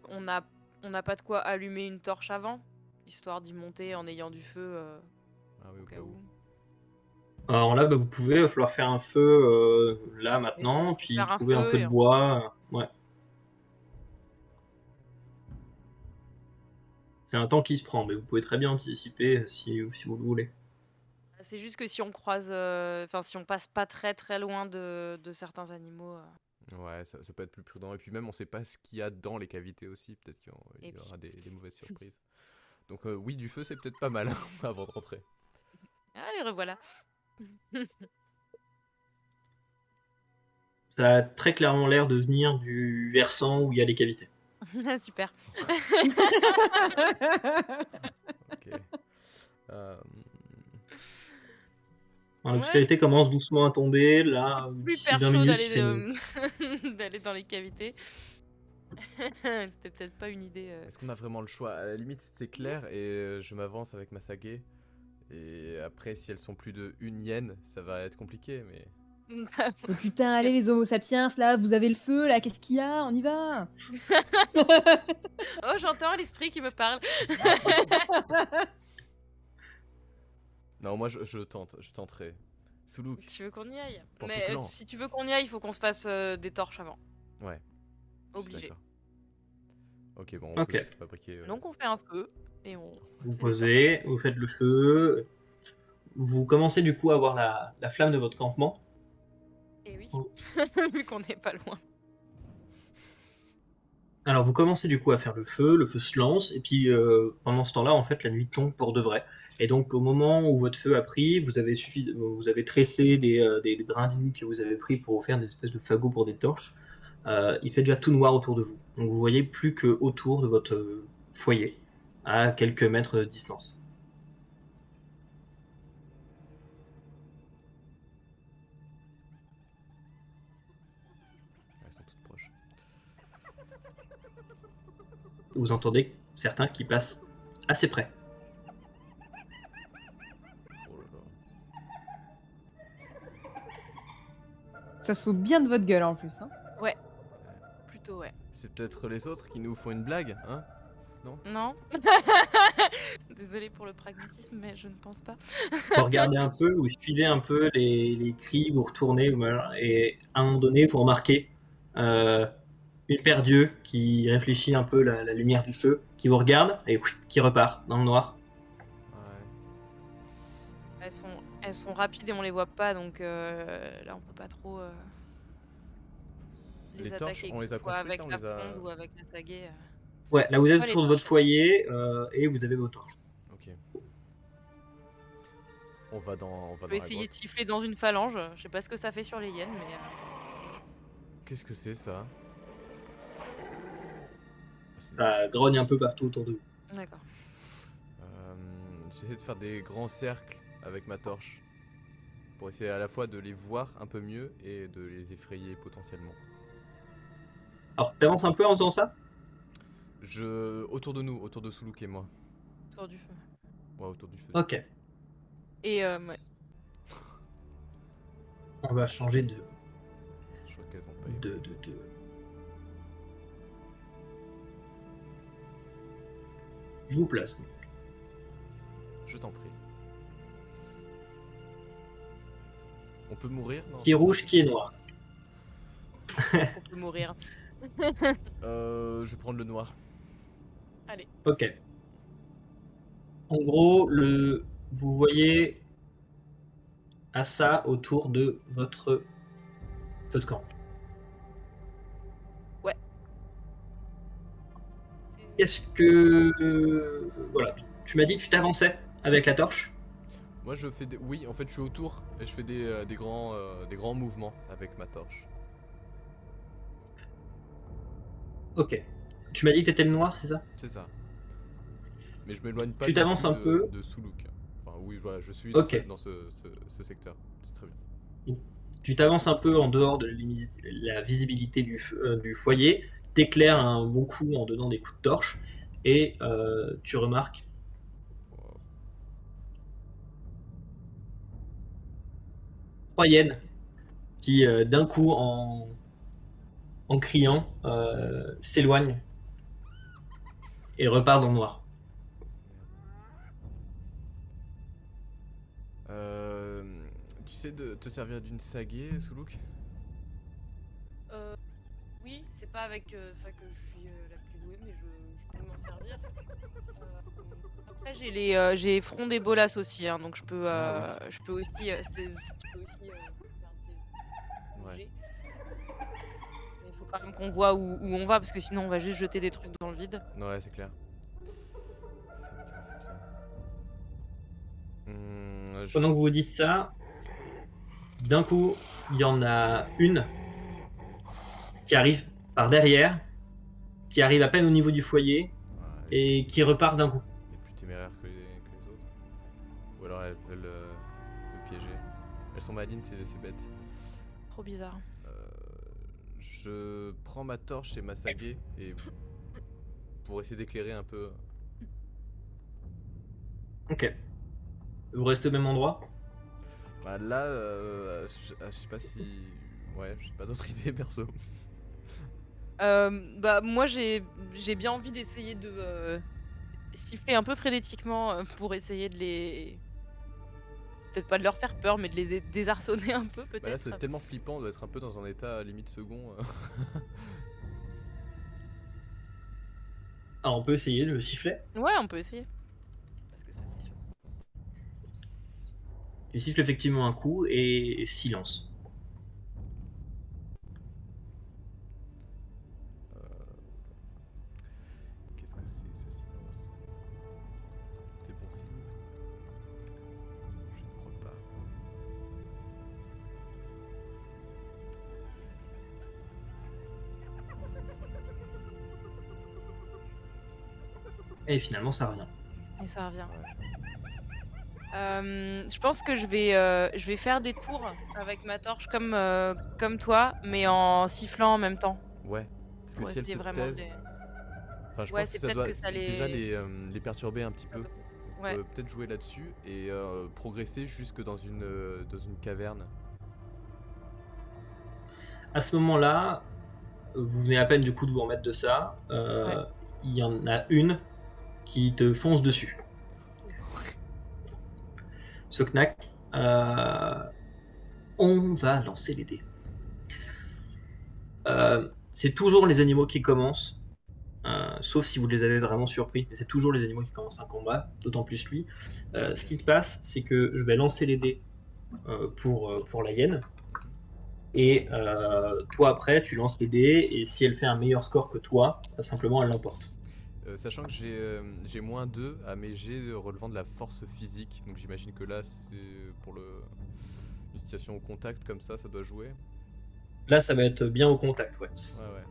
On n'a pas de quoi allumer une torche avant, histoire d'y monter en ayant du feu Ah oui, au au cas cas où. où. Alors là, vous pouvez, il va falloir faire un feu là maintenant, puis Faire un trouver un feu peu de et bois. Ouais. C'est un temps qui se prend, mais vous pouvez très bien anticiper si vous le voulez. c'est juste que si on croise, enfin si on passe pas très loin de certains animaux. Ouais, ça peut être plus prudent. Et puis même, on sait pas ce qu'il y a dans les cavités aussi. Peut-être qu'il Et y puis. aura des mauvaises surprises. Donc oui, du feu, c'est peut-être pas mal avant de rentrer. Allez, revoilà. Ça a très clairement l'air de venir du versant où il y a les cavités. Super. Ok. Euh, Alors, Ouais, l'obscurité commence doucement à tomber. Là, plus d'ici hyper 20 chaud minutes, il d'aller fait nuit. d'aller dans les cavités. C'était peut-être pas une idée. Est-ce qu'on a vraiment le choix? À la limite, c'est clair et je m'avance avec ma Sage. Et après, si elles sont plus de une hyène, ça va être compliqué, mais... Oh putain, allez les homo sapiens, là, vous avez le feu, là, qu'est-ce qu'il y a? On y va! Oh, j'entends l'esprit qui me parle. Non, moi, je tenterai. Soulouk, Tu veux qu'on y aille? Pense au Mais clan. si tu veux qu'on y aille, il faut qu'on se fasse des torches avant. ouais. je suis Obligé. d'accord. Ok, bon, on Ok. peut se fabriquer... Donc on fait un feu et on. Vous fait des posez, vous faites le feu. Vous commencez du coup à voir la flamme de votre campement. torches. Et oui, Oh. vu qu'on n'est pas loin. Alors vous commencez du coup à faire le feu se lance, et puis pendant ce temps-là, en fait, la nuit tombe pour de vrai. Et donc au moment où votre feu a pris, vous avez tressé des brindilles que vous avez pris pour faire des espèces de fagots pour des torches. Il fait déjà tout noir autour de vous. Donc vous voyez plus que autour de votre foyer, à quelques mètres de distance. Elles sont toutes proches. Vous entendez certains qui passent assez près. Oh là là. Ça se fout bien de votre gueule en plus. Hein. Plutôt, ouais. C'est peut-être les autres qui nous font une blague, hein? Non. Désolée pour le pragmatisme, mais je ne pense pas. Vous regardez un peu, vous suivez un peu les cris, vous retournez, et à un moment donné, vous remarquez une paire d'yeux qui réfléchit un peu la lumière du feu, qui vous regarde et qui repart dans le noir. Ouais. Elles sont rapides et on les voit pas, donc là on peut pas trop Les les torches, attaquer, on que les ce a soit construites, avec on la les a... fronde ou avec la sagaie. Ouais, là vous êtes Pas les autour de votre torches. foyer et vous avez vos torches. Ok. On va dans On peut la essayer grotte. de siffler dans une phalange. Je sais pas ce que ça fait sur les hyènes, mais Qu'est-ce que c'est ça? Ça grogne un peu partout autour de vous. D'accord. J'essaie de faire des grands cercles avec ma torche pour essayer à la fois de les voir un peu mieux et de les effrayer potentiellement. Alors, tu avances un peu en faisant ça? Autour de nous, autour de Suluk et moi. Autour du feu. Ouais, autour du feu. Ok. Et ouais. On va changer de... Je crois qu'elles ont pas aimé. Je vous place. Je t'en prie. On peut mourir, non? Qui est rouge, qui est noir. On peut mourir. Je vais prendre le noir. Allez. Ok. En gros, vous voyez à ça autour de votre feu de camp. Ouais. Qu'est-ce que... Voilà, tu m'as dit que tu t'avançais avec la torche. Moi je fais des... Oui, en fait je suis autour et je fais des grands mouvements avec ma torche. Ok. Tu m'as dit que t'étais le noir, c'est ça? C'est ça. Mais je m'éloigne pas Tu non t'avances plus un peu. de Suluk. Enfin oui, voilà, je suis Ok. dans ce secteur. C'est très bien. Tu t'avances un peu en dehors de la visibilité du foyer, t'éclaires un bon coup en donnant des coups de torche, et tu remarques Wow. 3 hyènes qui, d'un coup, en criant, s'éloignent et repartent dans le noir. Tu sais de te servir d'une sagaie, Suluk? Oui, c'est pas avec ça que je suis la plus douée, mais je peux m'en servir. Après, j'ai front des bolas aussi, hein, donc je peux Ah je peux aussi faire des Ouais. jets. Mais il faut quand même qu'on voit où on va, parce que sinon on va juste jeter des trucs dans le vide. Ouais, c'est clair. Pendant que vous vous dites ça, d'un coup, il y en a une qui arrive par derrière, qui arrive à peine au niveau du foyer, Ouais, et qui repart d'un coup. elle est plus téméraire que les autres. Ou alors elles veulent me piéger. Elles sont malignes, ces bêtes. Trop bizarre. Je prends ma torche et ma sagaie et pour essayer d'éclairer un peu. Ok. Vous restez au même endroit? Bah là, je sais pas si... Ouais, j'ai pas d'autre idée perso. Bah moi j'ai bien envie d'essayer de siffler un peu frénétiquement pour essayer de les... Peut-être pas de leur faire peur, mais de les désarçonner un peu Bah là c'est peut-être. tellement flippant, on doit être un peu dans un état limite second. Alors, on peut essayer le sifflet. Ouais, on peut essayer. Parce que ça c'est sûr. Tu siffles effectivement un coup, et silence. Qu'est-ce que c'est ce silence? C'est bon signe? Je ne crois pas. Et finalement, ça revient. Et ça revient. Ouais. Je pense que je vais faire des tours avec ma torche comme toi, mais en sifflant en même temps. Ouais, parce que Pour si elles essayer se vraiment de taisent... les... Enfin, je Ouais, pense que c'est ça peut-être doit que ça déjà les... les perturber un petit peu. On Ouais. peut peut-être jouer là-dessus et progresser jusque dans une caverne. À ce moment-là, vous venez à peine du coup de vous remettre de ça. Ouais. Il y en a une qui te fonce dessus. Ce knack. On va lancer les dés. C'est toujours les animaux qui commencent. Sauf si vous les avez vraiment surpris. Mais c'est toujours les animaux qui commencent un combat, d'autant plus lui. Ce qui se passe, c'est que je vais lancer les dés pour la hyène. Et toi, après, tu lances les dés, et si elle fait un meilleur score que toi, simplement, elle l'emporte. Sachant que j'ai moins 2 à mes jets relevant de la force physique, donc j'imagine que là, c'est pour une situation au contact comme ça doit jouer. Là, ça va être bien au contact, ouais. Ouais.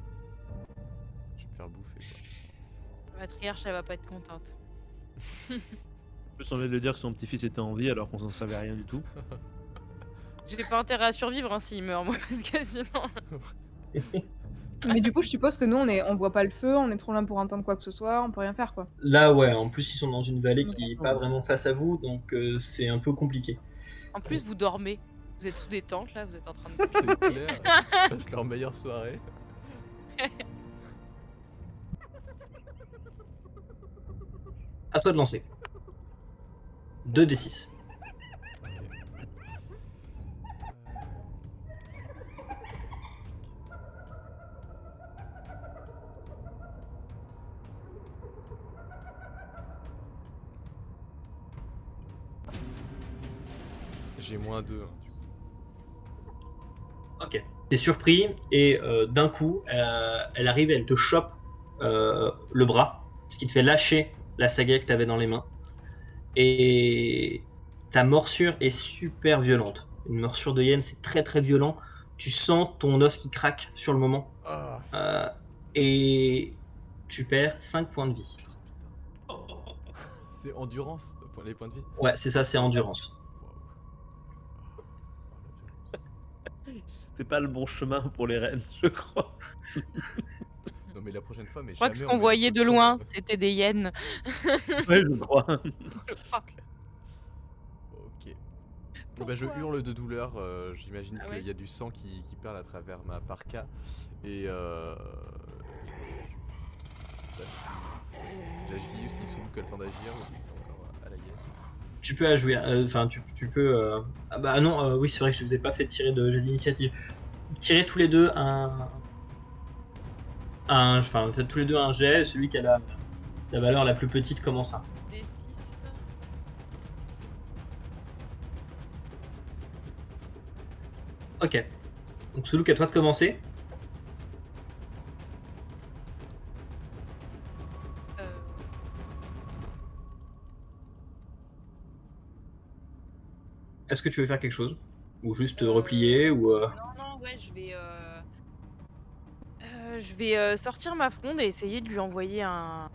Je vais me faire bouffer quoi. La matriarche, elle va pas être contente. Je me semblait de dire que son petit-fils était en vie alors qu'on s'en savait rien du tout. J'ai pas intérêt à survivre hein, s'il meurt, moi, parce que sinon. Mais du coup, je suppose que nous, on voit pas le feu, on est trop loin pour entendre quoi que ce soit, on peut rien faire, quoi. Là, ouais, en plus, ils sont dans une vallée qui est D'accord. pas vraiment face à vous, donc c'est un peu compliqué. En plus, vous dormez. Vous êtes sous des tentes, là, vous êtes en train de. C'est clair, ils passent leur meilleure soirée. À toi de lancer. 2d6. J'ai moins 2. Ok. T'es surpris et d'un coup, elle arrive, elle te chope le bras, ce qui te fait lâcher la sagaie que t'avais dans les mains. Et ta morsure est super violente. Une morsure de hyène, c'est très très violent. Tu sens ton os qui craque sur le moment. Ah, Et tu perds 5 points de vie. c'est endurance, les points de vie. Ouais, c'est ça, c'est endurance. C'était pas le bon chemin pour les rennes, je crois. Non mais la prochaine fois, mais Je crois que ce jamais qu'on on met voyait le de feu. loin, c'était des hyènes. Ouais, je crois. Ok. Bah, je hurle de douleur, j'imagine Ah qu'il ouais. y a du sang qui perle à travers ma parka. Et j'agis aussi sous le temps d'agir ou si c'est encore à la hyène. Tu peux jouer, enfin tu peux. Ah bah non, oui c'est vrai que je vous ai pas fait tirer de jet d'initiative. Tirez tous les deux enfin faites tous les deux un jet. Celui qui a la valeur la plus petite commencera. Des 6. Ok. Donc Soulouk, à toi de commencer. Est-ce que tu veux faire quelque chose? Ou juste replier ou Non, ouais, je vais sortir ma fronde et essayer de lui envoyer un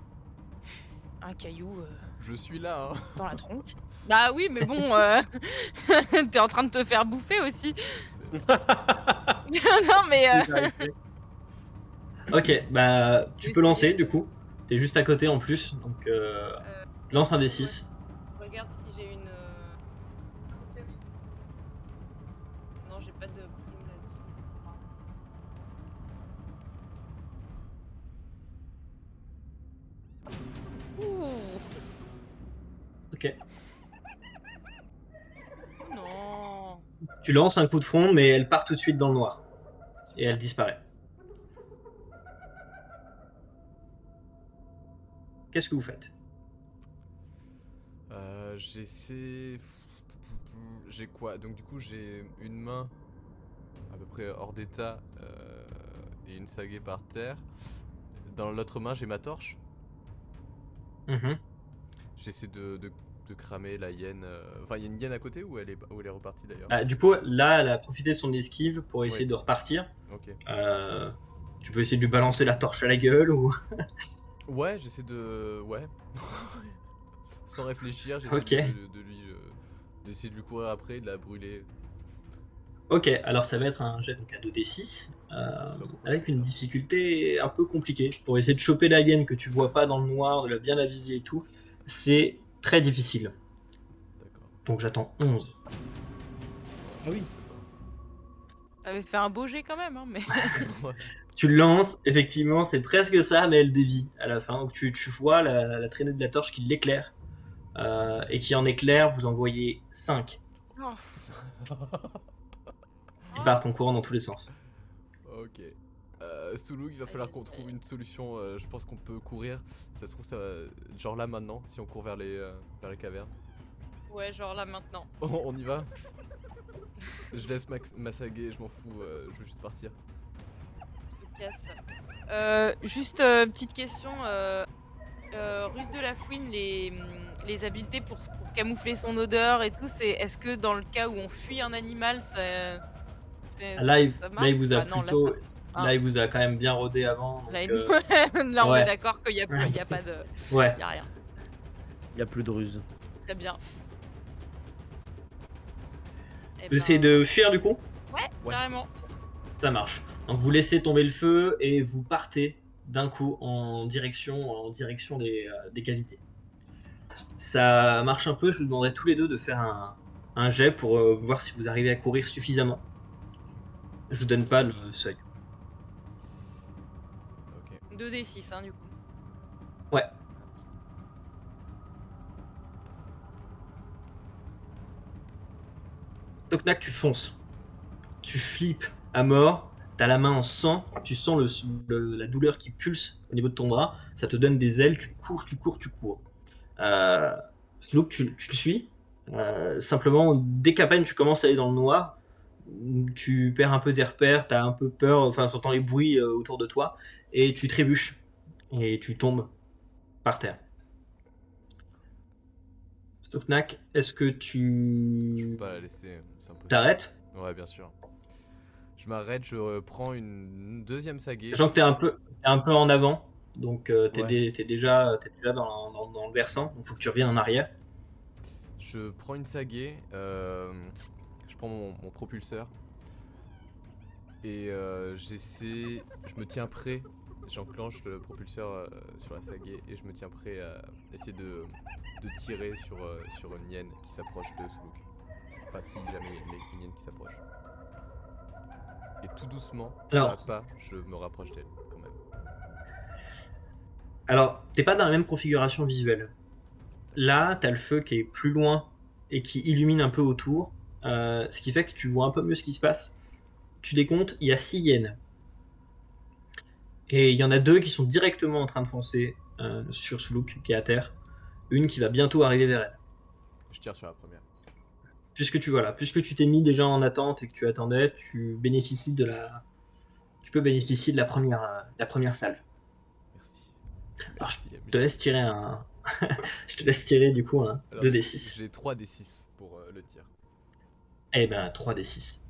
caillou Je suis là, hein. dans la tronche. Bah oui, mais bon, t'es en train de te faire bouffer aussi. Non, mais Ok, bah tu Oui, peux lancer c'est- du coup. T'es juste à côté en plus, donc lance un D6. je regarde si j'ai une. Non, j'ai pas de prime là-dessus. Ouh. Ok. Non. Tu lances un coup de front, mais elle part tout de suite dans le noir. Et elle disparaît. Qu'est-ce que vous faites? J'essaie. J'ai quoi? Donc du coup j'ai une main à peu près hors d'état et une sagaie par terre. Dans l'autre main j'ai ma torche. Mhm. J'essaie de cramer la hyène. Enfin il y a une hyène à côté ou elle est repartie d'ailleurs? Ah, du coup, là, elle a profité de son esquive pour essayer Oui. de repartir. Ok. Tu peux essayer de lui balancer la torche à la gueule ou. Ouais, j'essaie de. Ouais. Sans réfléchir, j'essaie Ok. de lui. D'essayer de lui courir après et de la brûler. Ok, alors ça va être un jet donc à 2d6 avec une difficulté un peu compliquée. Pour essayer de choper la hyène que tu vois pas dans le noir, de la bien aviser et tout, c'est très difficile. D'accord. Donc j'attends 11. Ah oui. T'avais fait un beau jet quand même, hein, mais. Ouais. Tu le lances, effectivement, c'est presque ça, mais elle dévie à la fin. Donc tu vois la traînée de la torche qui l'éclaire. Et qui en éclaire, vous en voyez 5. Oh. Ils partent en courant dans tous les sens. Ok. Soulouk, il va falloir qu'on trouve une solution. Je pense qu'on peut courir. Ça se trouve, ça va. Genre là maintenant, si on court vers les cavernes. Ouais, genre là maintenant. On y va? Je laisse ma sagaie, je m'en fous, je veux juste partir. Je casse. Juste petite question. Ruse de la Fouine, les habiletés pour camoufler son odeur et tout, c'est est-ce que dans le cas où on fuit un animal, ça Là, il marche vous a Ah non, là, plutôt. Là, il vous a quand même bien rodé avant. Donc, Là, là, on ouais. est d'accord qu'il y a pas de, ouais. y a rien. Il y a plus de ruse. Très bien. Eh Vous essayez de fuir du coup? Ouais, Ouais. carrément. Ça marche. Donc vous laissez tomber le feu et vous partez d'un coup en direction des cavités. Ça marche un peu, je vous demanderai tous les deux de faire un jet pour voir si vous arrivez à courir suffisamment. Je vous donne pas le seuil. Ok. 2d6, hein, du coup. Ouais. Toc tac, tu fonces. Tu flippes à mort, t'as la main en sang, tu sens la douleur qui pulse au niveau de ton bras, ça te donne des ailes, tu cours, tu cours, tu cours. Sloop, tu le suis. Simplement, dès qu'à peine tu commences à aller dans le noir, tu perds un peu tes repères, t'as un peu peur, enfin, t'entends les bruits autour de toi, et tu trébuches, et tu tombes par terre. Stoknak, est-ce que Je peux tu pas la laisser, c'est impossible. t'arrêtes? Ouais, bien sûr. Je m'arrête, je prends une deuxième sagée. Sachant que t'es un peu en avant, donc t'es Ouais. déjà dans le versant, donc faut que tu reviennes en arrière. Je prends une sagée, je prends mon propulseur et je me tiens prêt, j'enclenche le propulseur sur la sagée et je me tiens prêt à essayer de tirer sur une hyène qui s'approche de Suluk. Enfin, si jamais il y a une hyène qui s'approche. Et tout doucement, Alors- à pas, je me rapproche d'elle quand même. Alors, t'es pas dans la même configuration visuelle. Là, t'as le feu qui est plus loin et qui illumine un peu autour, ce qui fait que tu vois un peu mieux ce qui se passe. Tu décomptes, il y a 6 hyènes. Et il y en a 2 qui sont directement en train de foncer sur Suluk, qui est à terre. Une qui va bientôt arriver vers elle. Je tire sur la première. Puisque tu t'es mis déjà en attente et que tu attendais, tu peux bénéficier de la première salve. Merci. Alors, Merci, je te laisse tirer je te laisse tirer du coup un Alors, 2d6. J'ai 3d6 pour le tir. Eh ben 3d6.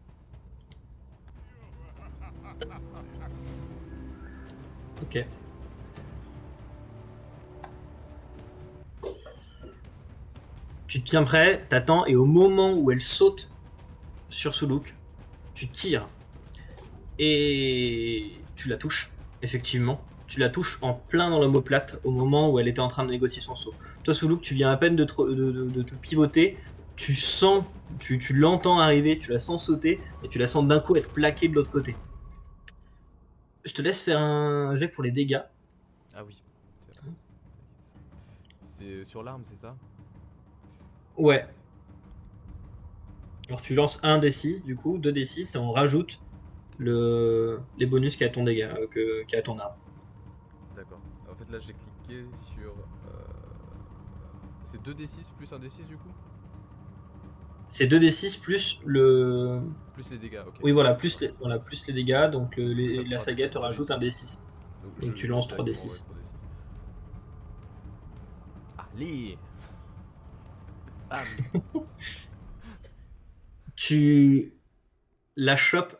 Ok. Tu te tiens prêt, t'attends, et au moment où elle saute sur Suluk, tu tires. Et tu la touches, effectivement. Tu la touches en plein dans l'omoplate au moment où elle était en train de négocier son saut. Toi, Suluk, tu viens à peine de te pivoter. Tu sens, tu l'entends arriver, tu la sens sauter, et tu la sens d'un coup être plaquée de l'autre côté. Je te laisse faire un jet pour les dégâts. Ah oui. C'est sur l'arme, c'est ça? Ouais. Alors tu lances 1 d6 du coup, 2 d6 et on rajoute les bonus qu'il y a à ton dégât, qu'il y a à ton arme. D'accord. En fait, là, j'ai cliqué sur. C'est 2d6 plus 1d6 du coup? C'est 2 d6 plus le. Plus les dégâts, ok. Oui voilà, plus les dégâts, donc Ça la fera saga te 3d6. rajoute un d6. Donc tu lances 3d6. Allez. Bam. Tu la chopes,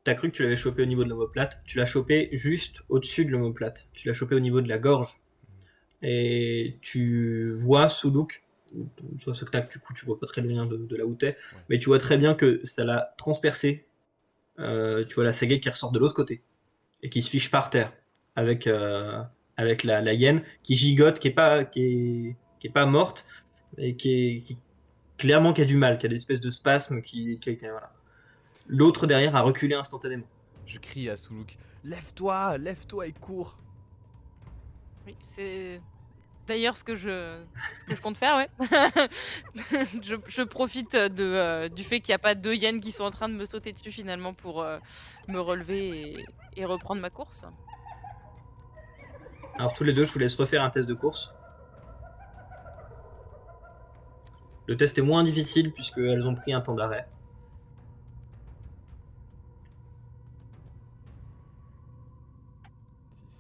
t'as cru que tu l'avais chopé au niveau de l'omoplate, tu l'as chopé juste au-dessus de l'omoplate, tu l'as chopé au niveau de la gorge. Et tu vois Suluk, soit ce tac, du coup tu vois pas très bien de là où t'es, mais tu vois très bien que ça l'a transpercé. Tu vois la saga qui ressort de l'autre côté et qui se fiche par terre avec la hyène qui gigote, qui est pas morte et clairement qui a du mal, qui a des espèces de spasmes voilà. L'autre derrière a reculé instantanément. Je crie à Suluk, lève-toi et cours. Oui, c'est d'ailleurs ce que je compte faire, ouais. Je profite du fait qu'il n'y a pas 2 hyènes qui sont en train de me sauter dessus finalement pour me relever et reprendre ma course. Alors tous les deux, je vous laisse refaire un test de course. Le test est moins difficile puisqu'elles ont pris un temps d'arrêt. 6.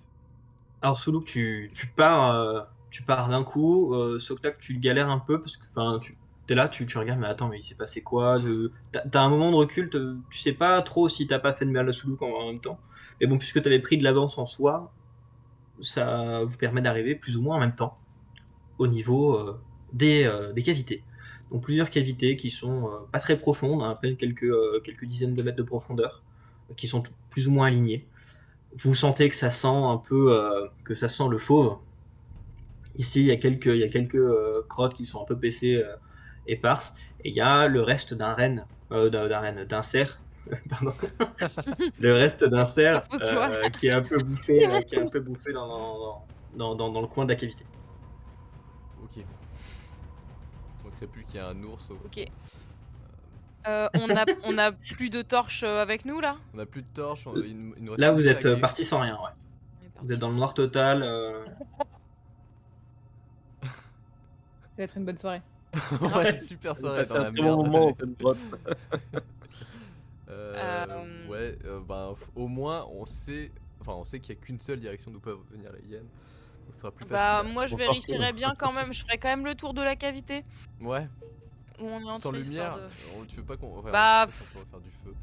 Alors Suluk, tu pars d'un coup, Soktak, tu galères un peu parce que t'es là, tu regardes, mais attends, mais il s'est passé quoi? T'as un moment de recul, tu sais pas trop si t'as pas fait de mal à Suluk en même temps. Mais bon, puisque t'avais pris de l'avance en soi, ça vous permet d'arriver plus ou moins en même temps au niveau des cavités. Donc plusieurs cavités qui sont pas très profondes, hein, à peine quelques dizaines de mètres de profondeur, qui sont plus ou moins alignées. Vous sentez que ça sent un peu, que ça sent le fauve. Ici, il y a quelques crottes qui sont un peu baissées, éparses, et il y a le reste d'un cerf, pardon, le reste d'un cerf Faut que tu vois. qui est un peu bouffé dans le coin de la cavité. Ok. Il manquerait plus qu'il y ait un ours au fond. Ok. On a plus de torches avec nous là? On a plus de torches, il nous reste Là, une vous êtes saguée. parti sans rien, ouais. On est parti. Vous êtes dans le noir total. Ça va être une bonne soirée. Ouais, super soirée C'est dans un la très bon merde. moment dans cette grotte. Ouais, au moins on sait qu'il n'y a qu'une seule direction d'où peuvent venir les hyènes. Donc ce sera plus Bah facile. moi je Bon, vérifierais bien quand même, je ferais quand même le tour de la cavité Ouais, où on est entré. sans lumière, histoire tu veux pas qu'on. Enfin, Bah, je sais pas si on va faire du feu.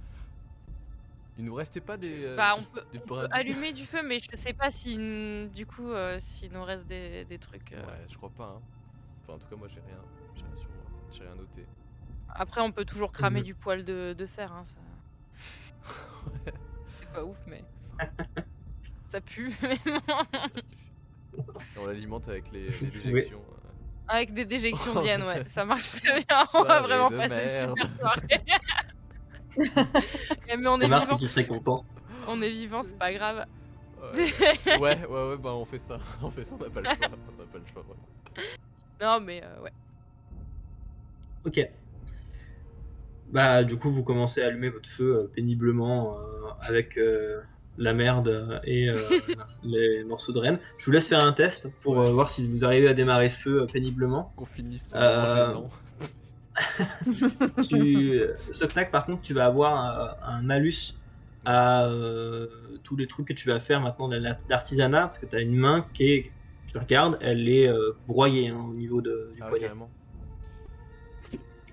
Il nous restait pas des. Bah on peut des brindilles. allumer du feu, mais je sais pas si du coup s'il nous reste des trucs. Ouais, je crois pas. Hein. Enfin, en tout cas, moi j'ai rien. J'ai rien sur moi. J'ai rien noté. Après on peut toujours cramer Mhm. du poil de cerf, hein, ça. C'est pas ouf mais. Ça pue. Et on l'alimente avec les déjections. Avec des déjections Oh, d'hyènes, putain. ouais, ça marche très bien. On va Soirée vraiment de passer une merde. super soirée. Mais on est Remarque vivant. qui serait content. On est vivant, c'est pas grave. Ouais, bah on fait ça. On fait ça, on n'a pas le choix. On n'a pas le choix. Ouais. Non mais ouais. Ok. Bah, du coup, vous commencez à allumer votre feu péniblement avec la merde et les morceaux de renne. Je vous laisse faire un test pour Ouais. voir si vous arrivez à démarrer ce feu péniblement. Qu'on finisse ce moment gênant. Soknak, par contre, tu vas avoir un malus à tous les trucs que tu vas faire maintenant d'artisanat, parce que tu as une main qui est, tu regardes, elle est broyée hein, au niveau du Ah, poignet. carrément.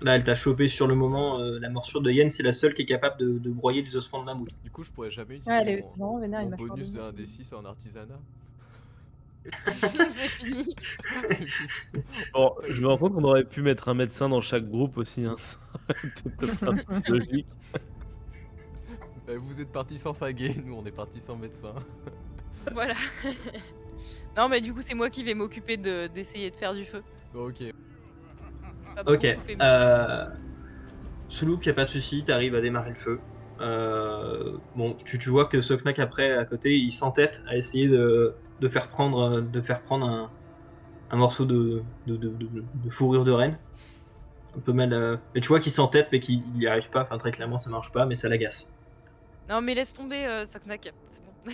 Là, elle t'a chopé sur le moment. La morsure de Yen, c'est la seule qui est capable de broyer des ossements de mammouth. Du coup, je pourrais jamais Ouais, elle est utiliser vraiment vénère, il mon m'a bonus de changé. 1d6 en artisanat. C'est fini. Bon, je me rends compte qu'on aurait pu mettre un médecin dans chaque groupe aussi. Hein. Ça aurait été peut-être un peu plus logique. Vous êtes partis sans saguer, nous on est partis sans médecin. Voilà. Non mais du coup c'est moi qui vais m'occuper d'essayer de faire du feu. Ok. Pas Ok. beaucoup fait, mais- Suluk, y a pas de souci, t'arrives à démarrer le feu. Bon, tu vois que Soknak après, à côté, il s'entête à essayer de faire prendre un morceau de fourrure de renne. Un peu mal. Mais tu vois qu'il s'entête, mais qu'il n'y arrive pas. Enfin, très clairement, ça marche pas, mais ça l'agace. Non mais laisse tomber Soknak, c'est bon.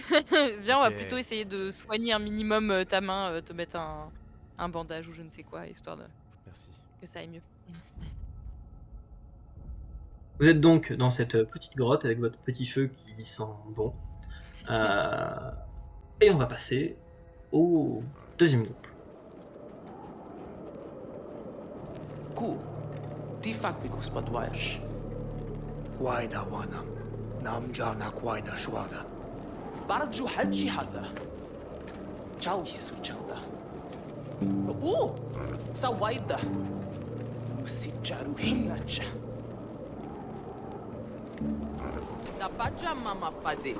Viens, on va Ok. plutôt essayer de soigner un minimum ta main, te mettre un bandage ou je ne sais quoi, histoire Merci. que ça aille mieux. Vous êtes donc dans cette petite grotte avec votre petit feu qui sent bon. Et on va passer au deuxième groupe. Ku, tifakvikus padvajaš. Quaida wanam, namjana quaida shwada. Barju hadji hada. Chau hisu chauda. Sawaida. Musicharu hinacha. Napaja mama pade.